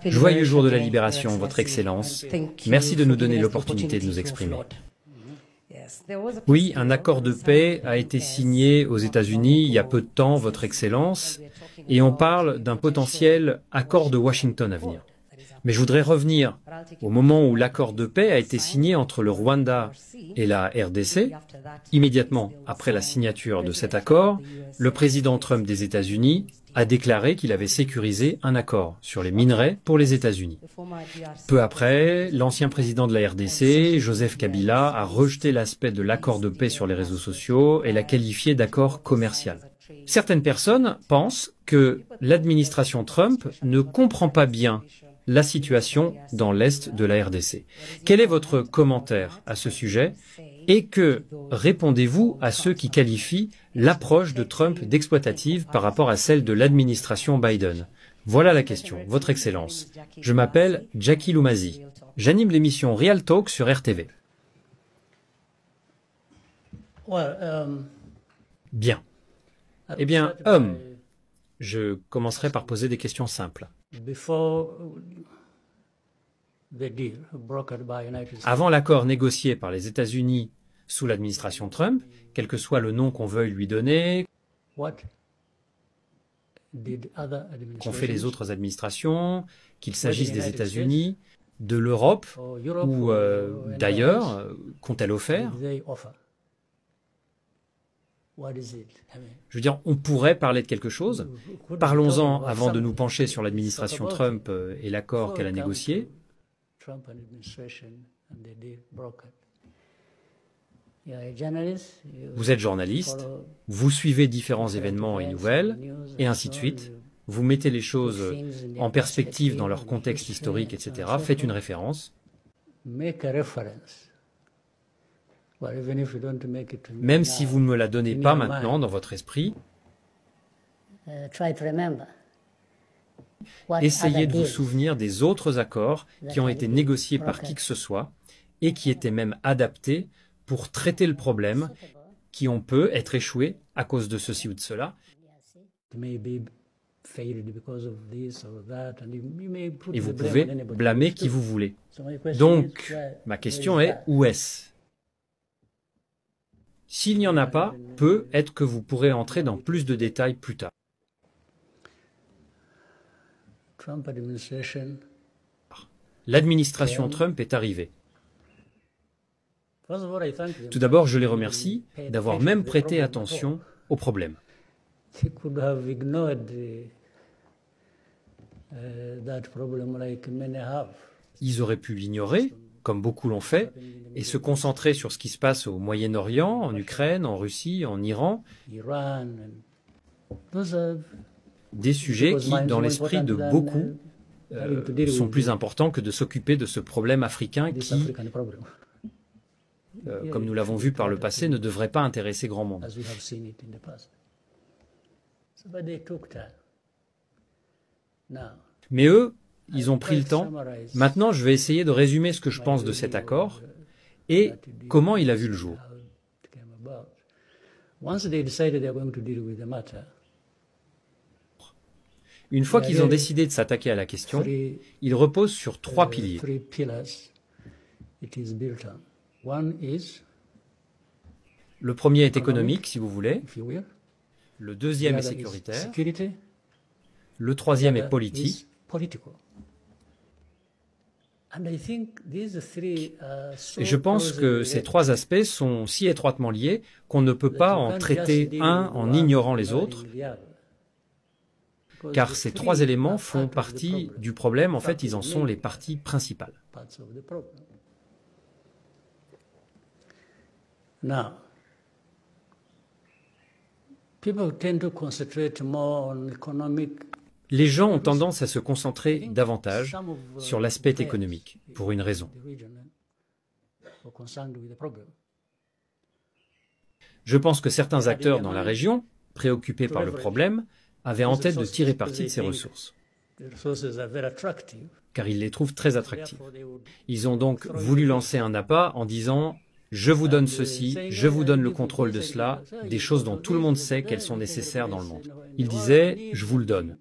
Joyeux jour de la libération, Votre Excellence. Merci de nous donner l'opportunité de nous exprimer. Oui, un accord de paix a été signé aux États-Unis il y a peu de temps, Votre Excellence, et on parle d'un potentiel accord de Washington à venir. Mais je voudrais revenir au moment où l'accord de paix a été signé entre le Rwanda et la RDC. Immédiatement après la signature de cet accord, le président Trump des États-Unis a déclaré qu'il avait sécurisé un accord sur les minerais pour les États-Unis. Peu après, l'ancien président de la RDC, Joseph Kabila, a rejeté l'aspect de l'accord de paix sur les réseaux sociaux et l'a qualifié d'accord commercial. Certaines personnes pensent que l'administration Trump ne comprend pas bien la situation dans l'Est de la RDC. Quel est votre commentaire à ce sujet et que répondez-vous à ceux qui qualifient l'approche de Trump d'exploitative par rapport à celle de l'administration Biden? Voilà la question, Votre Excellence. Je m'appelle Jackie Lumazi. J'anime l'émission Real Talk sur RTV. Bien. Eh bien, je commencerai par poser des questions simples. Avant l'accord négocié par les États-Unis sous l'administration Trump, quel que soit le nom qu'on veuille lui donner, qu'ont fait les autres administrations, qu'il s'agisse des États-Unis, de l'Europe ou d'ailleurs, qu'ont-elles offert? Je veux dire, on pourrait parler de quelque chose. Parlons-en avant de nous pencher sur l'administration Trump et l'accord qu'elle a négocié. Vous êtes journaliste, vous suivez différents événements et nouvelles, et ainsi de suite. Vous mettez les choses en perspective dans leur contexte historique, etc. Faites une référence. Même si vous ne me la donnez pas maintenant dans votre esprit, essayez de vous souvenir des autres accords qui ont été négociés par qui que ce soit et qui étaient même adaptés pour traiter le problème, qui ont peut être échoués à cause de ceci ou de cela. Et vous pouvez blâmer qui vous voulez. Donc, ma question est, où est-ce? S'il n'y en a pas, peut-être que vous pourrez entrer dans plus de détails plus tard. L'administration Trump est arrivée. Tout d'abord, je les remercie d'avoir même prêté attention au problème. Ils auraient pu l'ignorer, comme beaucoup l'ont fait, et se concentrer sur ce qui se passe au Moyen-Orient, en Ukraine, en Russie, en Iran. Des sujets qui, dans l'esprit de beaucoup, sont plus importants que de s'occuper de ce problème africain qui, comme nous l'avons vu par le passé, ne devrait pas intéresser grand monde. Mais eux, ils ont pris le temps. Maintenant, je vais essayer de résumer ce que je pense de cet accord et comment il a vu le jour. Une fois qu'ils ont décidé de s'attaquer à la question, ils reposent sur trois piliers. Le premier est économique, si vous voulez. Le deuxième est sécuritaire. Le troisième est politique. Et je pense que ces trois aspects sont si étroitement liés qu'on ne peut pas en traiter un en ignorant les autres, car ces trois éléments font partie du problème. En fait, ils en sont les parties principales. Les gens ont tendance à se concentrer davantage sur l'aspect économique, pour une raison. Je pense que certains acteurs dans la région, préoccupés par le problème, avaient en tête de tirer parti de ces ressources, car ils les trouvent très attractives. Ils ont donc voulu lancer un appât en disant « Je vous donne ceci, je vous donne le contrôle de cela », des choses dont tout le monde sait qu'elles sont nécessaires dans le monde. Ils disaient « Je vous le donne ».